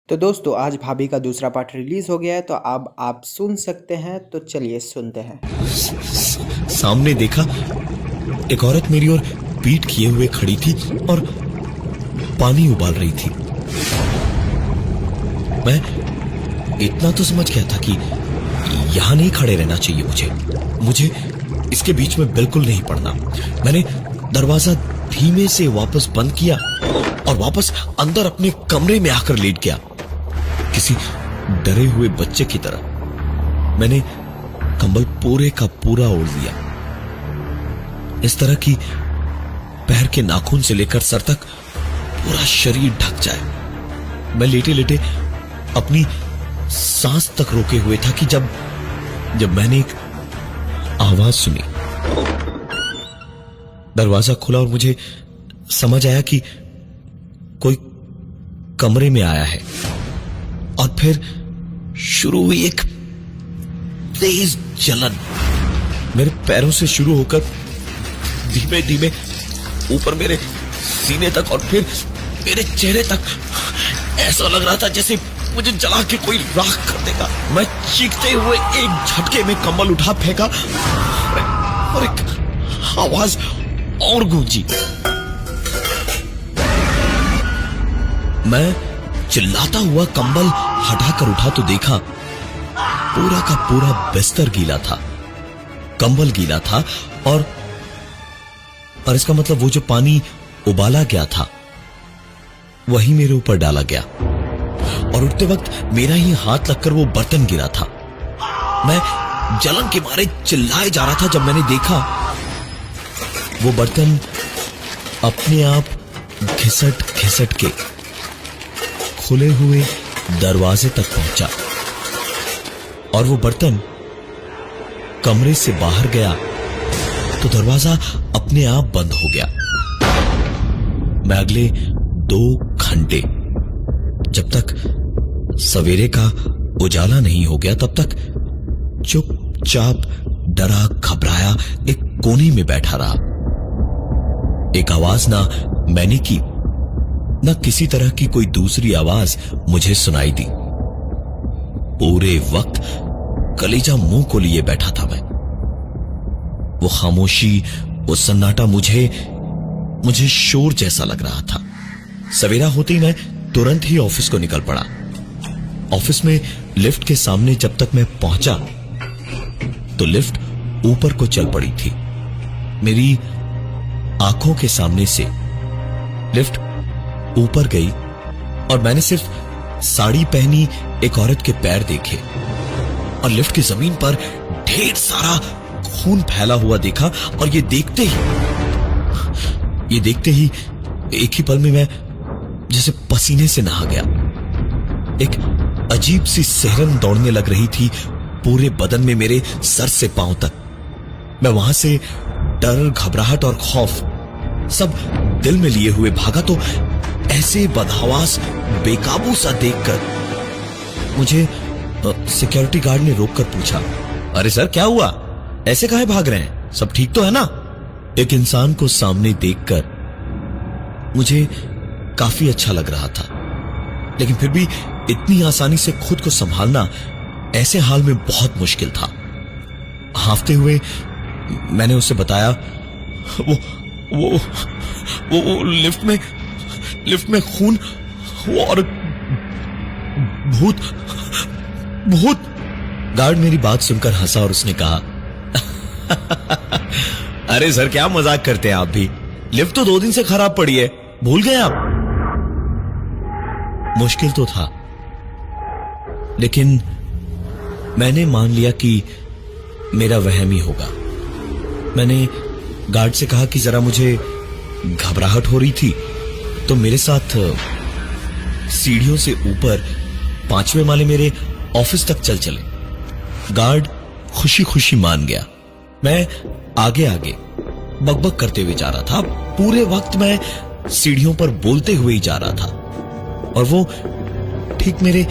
तो दोस्तों आज भाभी का दूसरा पार्ट रिलीज हो गया है, तो अब आप सुन सकते हैं। तो चलिए सुनते हैं। सामने देखा, एक औरत मेरी ओर पीठ किए हुए खड़ी थी और पानी उबाल रही थी। मैं इतना तो समझ गया था कि यहां नहीं खड़े रहना चाहिए मुझे इसके बीच में बिल्कुल नहीं पड़ना। मैंने दरवाजा धीमे से वापस बंद किया और वापस अंदर अपने कमरे में आकर लेट गया, किसी डरे हुए बच्चे की तरह। मैंने कंबल पूरे का पूरा ओढ़ लिया, इस तरह कि पैर के नाखून से लेकर सर तक पूरा शरीर ढक जाए। मैं लेटे लेटे अपनी सांस तक रोके हुए था कि जब मैंने एक आवाज सुनी। दरवाजा खुला और मुझे समझ आया कि कोई कमरे में आया है, और फिर शुरू हुई एक तेज जलन मेरे पैरों से शुरू होकर धीमे धीमे ऊपर मेरे सीने तक और फिर मेरे चेहरे तक। ऐसा लग रहा था जैसे मुझे जला के कोई राख कर देगा। मैं चीखते हुए एक झटके में कंबल उठा फेंका और एक आवाज और गूंजी। मैं चिल्लाता हुआ कंबल हटाकर उठा तो देखा पूरा का पूरा बिस्तर गीला था, कंबल गीला था, और इसका मतलब वो जो पानी उबाला गया था वही मेरे ऊपर डाला गया, और उठते वक्त मेरा ही हाथ लगकर वो बर्तन गिरा था। मैं जलन के मारे चिल्लाए जा रहा था जब मैंने देखा वो बर्तन अपने आप घिसट घिसट के खुले हुए दरवाजे तक पहुंचा, और वो बर्तन कमरे से बाहर गया तो दरवाजा अपने आप बंद हो गया। मैं अगले 2 घंटे, जब तक सवेरे का उजाला नहीं हो गया, तब तक चुपचाप डरा घबराया एक कोने में बैठा रहा। एक आवाज ना मैंने की, न किसी तरह की कोई दूसरी आवाज मुझे सुनाई दी। पूरे वक्त कलेजा मुंह को लिए बैठा था मैं। वो खामोशी, वो सन्नाटा मुझे शोर जैसा लग रहा था। सवेरा होते ही मैं तुरंत ही ऑफिस को निकल पड़ा। ऑफिस में लिफ्ट के सामने जब तक मैं पहुंचा तो लिफ्ट ऊपर को चल पड़ी थी। मेरी आंखों के सामने से लिफ्ट ऊपर गई और मैंने सिर्फ साड़ी पहनी एक औरत के पैर देखे और लिफ्ट की जमीन पर ढेर सारा खून फैला हुआ देखा। और ये देखते ही एक ही पल में मैं जैसे पसीने से नहा गया। एक अजीब सी सिहरन दौड़ने लग रही थी पूरे बदन में, मेरे सर से पांव तक। मैं वहां से डर, घबराहट और खौफ सब दिल में लिए हुए भागा तो ऐसे बदहवास बेकाबू सा देखकर मुझे सिक्योरिटी गार्ड ने रोककर पूछा, अरे सर क्या हुआ, ऐसे काहे भाग रहे हैं, सब ठीक तो है ना? एक इंसान को सामने देखकर मुझे काफी अच्छा लग रहा था, लेकिन फिर भी इतनी आसानी से खुद को संभालना ऐसे हाल में बहुत मुश्किल था। हांफते हुए मैंने उसे बताया, वो लिफ्ट में खून, वो और भूत। गार्ड मेरी बात सुनकर हंसा और उसने कहा, अरे सर क्या मजाक करते हैं आप भी, लिफ्ट तो 2 दिन से खराब पड़ी है, भूल गए आप? मुश्किल तो था, लेकिन मैंने मान लिया कि मेरा वहम ही होगा। मैंने गार्ड से कहा कि जरा मुझे घबराहट हो रही थी तो मेरे साथ सीढ़ियों से ऊपर 5वें माले मेरे ऑफिस तक चले। गार्ड खुशी खुशी मान गया। मैं आगे आगे बकबक करते हुए जा रहा था। पूरे वक्त मैं सीढ़ियों पर बोलते हुए ही जा रहा था और वो ठीक मेरे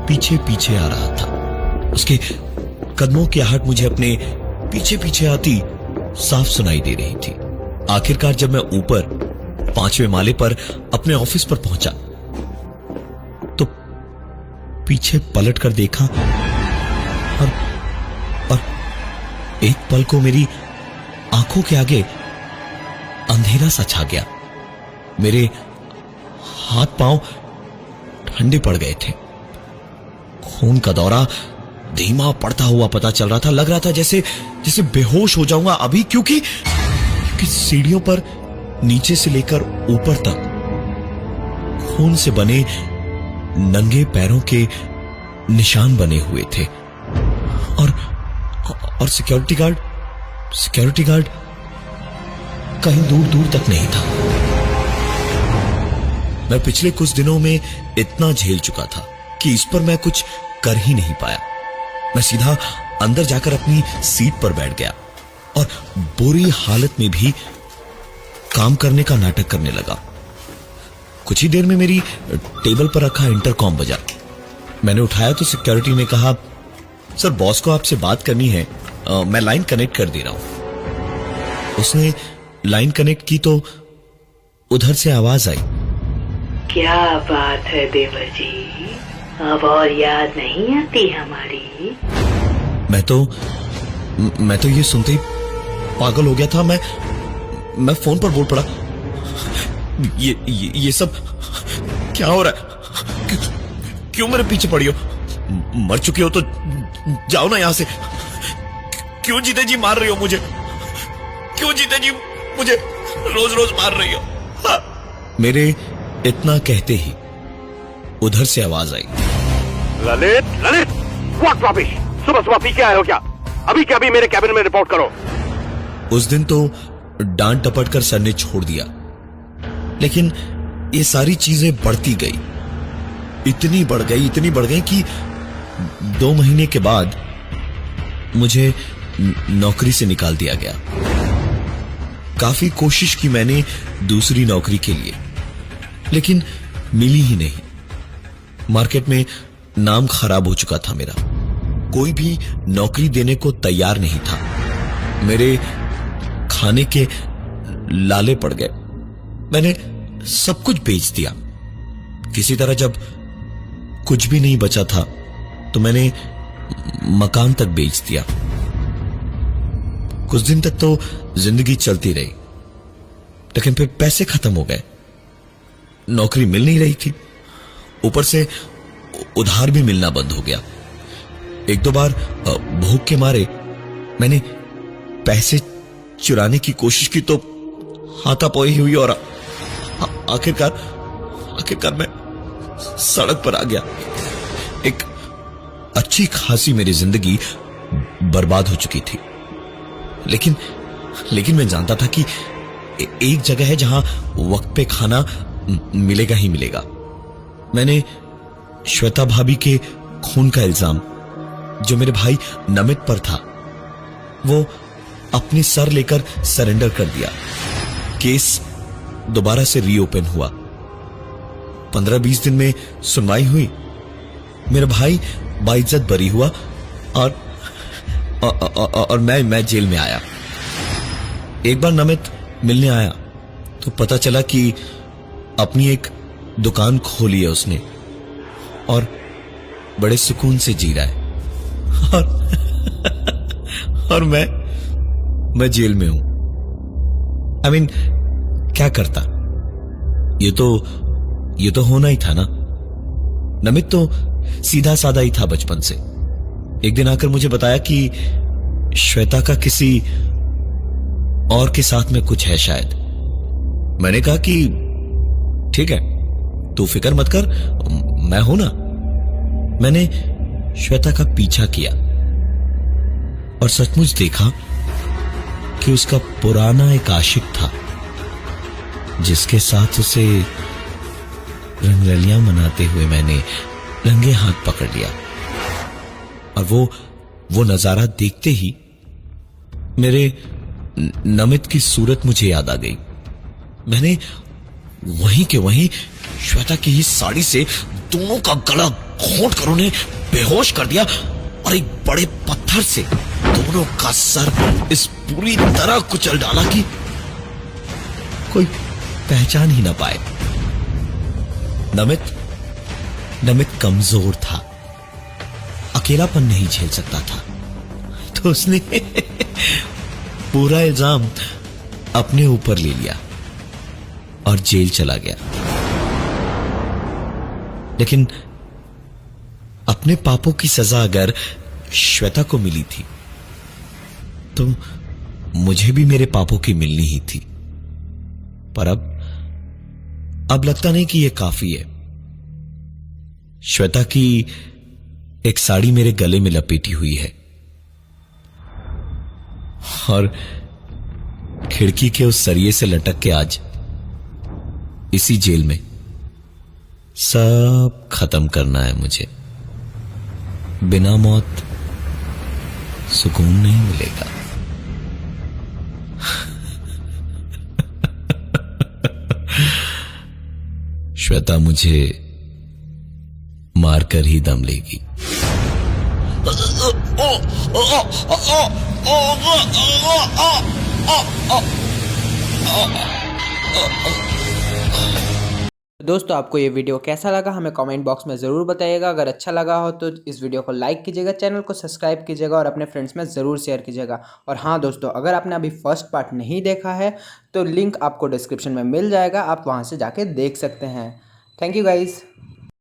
पीछे पीछे आ रहा था। उसके कदमों की आहट मुझे अपने पीछे पीछे आती साफ सुनाई दे रही थी। आखिरकार जब मैं ऊपर 5वें माले पर अपने ऑफिस पर पहुंचा तो पीछे पलट कर देखा और एक पल को मेरी आंखों के आगे अंधेरा सा छा गया। मेरे हाथ पांव ठंडे पड़ गए थे। खून का दौरा धीमा पड़ता हुआ पता चल रहा था। लग रहा था जैसे बेहोश हो जाऊंगा अभी, क्योंकि सीढ़ियों पर नीचे से लेकर ऊपर तक खून से बने नंगे पैरों के निशान बने हुए थे और सिक्योरिटी गार्ड कहीं दूर दूर तक नहीं था। मैं पिछले कुछ दिनों में इतना झेल चुका था कि इस पर मैं कुछ कर ही नहीं पाया। मैं सीधा अंदर जाकर अपनी सीट पर बैठ गया और बुरी हालत में भी काम करने का नाटक करने लगा। कुछ ही देर में मेरी टेबल पर रखा इंटरकॉम बजा। मैंने उठाया तो सिक्योरिटी ने कहा, सर बॉस को आपसे बात करनी है, मैं लाइन कनेक्ट कर दे रहा हूं। उसने लाइन कनेक्ट की तो उधर से आवाज आई, क्या बात है देवर जी, अब और याद नहीं आती हमारी? मैं तो ये सुनते ही पागल हो गया था। मैं फोन पर बोल पड़ा, ये सब क्या हो रहा है? क्यों मेरे पीछे पड़ी हो? मर चुके हो तो जाओ ना यहां से। क्यों जीते जी मार रही हो मुझे? क्यों जीते जी मुझे रोज रोज मार रही हो? हाँ। मेरे इतना कहते ही उधर से आवाज आई, ललित व्हाट रबिश, सुबह सुबह पी के आए हो क्या? अभी क्या अभी मेरे कैबिन में रिपोर्ट करो। उस दिन तो डांट टपट कर सर ने छोड़ दिया, लेकिन ये सारी चीजें बढ़ती गई, इतनी बढ़ गई कि 2 महीने के बाद मुझे नौकरी से निकाल दिया गया। काफी कोशिश की मैंने दूसरी नौकरी के लिए, लेकिन मिली ही नहीं। मार्केट में नाम खराब हो चुका था मेरा, कोई भी नौकरी देने को तैयार नहीं था। मेरे खाने के लाले पड़ गए। मैंने सब कुछ बेच दिया। किसी तरह जब कुछ भी नहीं बचा था तो मैंने मकान तक बेच दिया। कुछ दिन तक तो जिंदगी चलती रही, लेकिन फिर पैसे खत्म हो गए, नौकरी मिल नहीं रही थी, ऊपर से उधार भी मिलना बंद हो गया। 1-2 बार भूख के मारे मैंने पैसे चुराने की कोशिश की तो हाथापाई हुई और आखिरकार मैं सड़क पर आ गया। एक अच्छी खासी मेरी जिंदगी बर्बाद हो चुकी थी, लेकिन मैं जानता था कि एक जगह है जहां वक्त पे खाना मिलेगा ही मिलेगा। मैंने श्वेता भाभी के खून का इल्जाम जो मेरे भाई नमित पर था, वो अपनी सर लेकर सरेंडर कर दिया। केस दोबारा से रीओपन हुआ। 15-20 दिन में सुनवाई हुई। मेरा भाई बाइज्जत बरी हुआ और मैं जेल में आया। एक बार नमित मिलने आया तो पता चला कि अपनी एक दुकान खोली है उसने और बड़े सुकून से जी रहा है, और मैं जेल में हूं। I mean, क्या करता? ये तो होना ही था ना। नमित तो सीधा साधा ही था बचपन से। एक दिन आकर मुझे बताया कि श्वेता का किसी और के साथ में कुछ है शायद। मैंने कहा कि ठीक है, तू फिक्र मत कर, मैं हूं ना। मैंने श्वेता का पीछा किया और सचमुच देखा कि उसका पुराना एक आशिक था जिसके साथ उसे रंगरलियां मनाते हुए मैंने नंगे हाथ पकड़ लिया। और वो नजारा देखते ही मेरे नमित की सूरत मुझे याद आ गई। मैंने वहीं के वहीं श्वेता की ही साड़ी से दोनों का गला घोंट कर उन्हें बेहोश कर दिया और एक बड़े पत्थर से दोनों का सर इस पूरी तरह कुचल डाला कि कोई पहचान ही ना पाए। नमित कमजोर था, अकेलापन नहीं झेल सकता था, तो उसने पूरा इल्जाम अपने ऊपर ले लिया और जेल चला गया। लेकिन अपने पापों की सजा अगर श्वेता को मिली थी तो मुझे भी मेरे पापों की मिलनी ही थी। पर अब लगता नहीं कि यह काफी है। श्वेता की एक साड़ी मेरे गले में लपेटी हुई है और खिड़की के उस सरिये से लटक के आज इसी जेल में सब खत्म करना है मुझे। बिना मौत सुकून नहीं मिलेगा। श्वेता मुझे मारकर ही दम लेगी। दोस्तों आपको ये वीडियो कैसा लगा हमें कमेंट बॉक्स में ज़रूर बताइएगा। अगर अच्छा लगा हो तो इस वीडियो को लाइक कीजिएगा, चैनल को सब्सक्राइब कीजिएगा और अपने फ्रेंड्स में ज़रूर शेयर कीजिएगा। और हाँ दोस्तों, अगर आपने अभी फर्स्ट पार्ट नहीं देखा है तो लिंक आपको डिस्क्रिप्शन में मिल जाएगा, आप वहाँ से जाके देख सकते हैं। Thank you guys.